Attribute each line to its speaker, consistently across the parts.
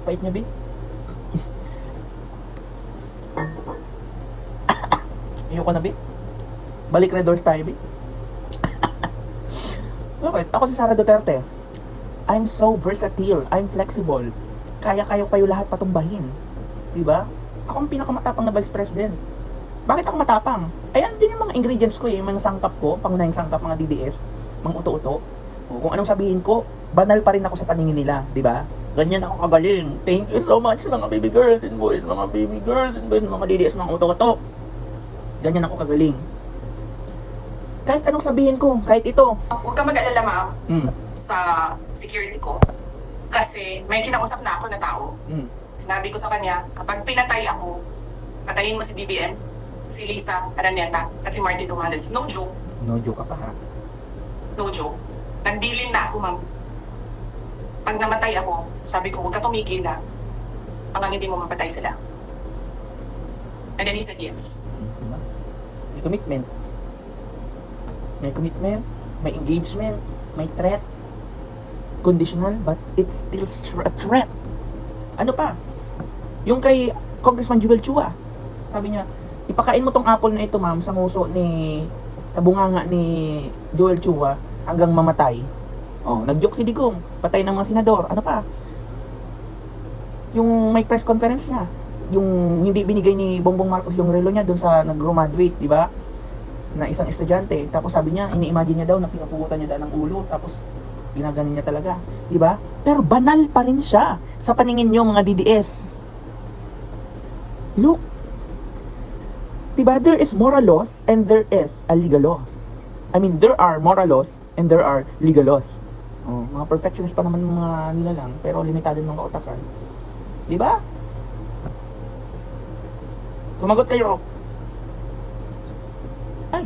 Speaker 1: Pait niya, Bi. Ayoko na, Bi. Balik Red Doors tayo, Bi. Bakit? Ako si Sara Duterte. I'm so versatile. I'm flexible. Kaya-kaya kayo lahat patumbahin. Diba? Ako ang pinakamatapang na vice president. Bakit ako matapang? Ayan din yung mga ingredients ko, yung mga sangkap ko, pangunahing sangkap, mga DDS, mga uto-uto. O, kung anong sabihin ko, banal pa rin ako sa paningin nila, di ba? Ganyan ako kagaling. Thank you so much, mga baby girls and boys, mga baby girls and boys, mga DDS, mga uto-uto. Ganyan ako kagaling. Kahit anong sabihin ko, kahit ito.
Speaker 2: Huwag kang mag-alala, ma'am,
Speaker 1: Mm.
Speaker 2: sa security ko. Kasi may kinausap na ako na tao.
Speaker 1: Mm.
Speaker 2: Sinabi ko sa kanya, kapag pinatay ako, patayin mo si BBM, si Lisa Araneta, at si Marty Tomales. No joke.
Speaker 1: No joke ka pa, ha?
Speaker 2: No joke. Nagbilin na ako, ma'am. Pag namatay ako, sabi ko, huwag ka tumigil na. Hanggang hindi mo mapatay sila. And then he said yes.
Speaker 1: Diba? May commitment. May commitment, may engagement, may threat. Conditional, but it's still a threat. Ano pa? Yung kay Congressman Joel Chua, sabi niya, ipakain mo tong apple na ito, ma'am, sa nguso ni, sa bunganga ni Joel Chua hanggang mamatay. Oh, nag-joke si Digong, patay ng mga senador. Ano pa? Yung may press conference niya, yung hindi binigay ni Bongbong Marcos yung relo niya doon sa nag-graduate, di ba? Na isang estudyante, tapos sabi niya, ini-imagine niya daw na pinupugutan niya daw ng ulo, tapos ginaganon niya talaga, di ba? Pero banal pa rin siya sa paningin niyo, mga DDS. Look, di ba, there is moral laws and there is a legal laws. I mean, there are moral laws and there are legal laws. Oh, mga perfectionist pa naman mga nila lang, pero limitado ng kautakan. Di ba? Sumagot kayo. Ay.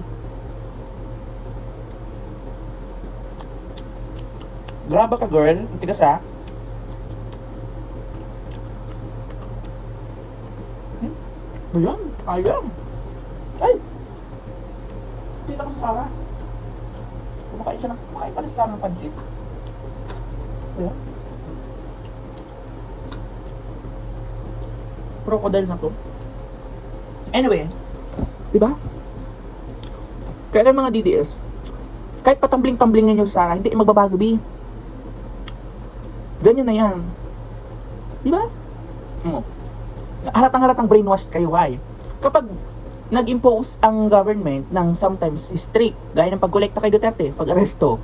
Speaker 1: Graba ka, girl. Ang tigas, ha? Ayan. Ayam. Ay! Kita ko sa Sara. Kumakain siya ng... Kumakain pa na sa Sara ng pansit. Ayan. Crocodile na to. Anyway. Diba? Kaya kayo mga DDS, kahit patambling-tamblingin nyo sa Sara, hindi magbabago, B. Ganyan na yan. Diba? Halatang-halatang brainwashed kayo, why? Kapag nag-impose ang government ng sometimes strict, gaya ng pag-kolekta kay Duterte, pag-aresto,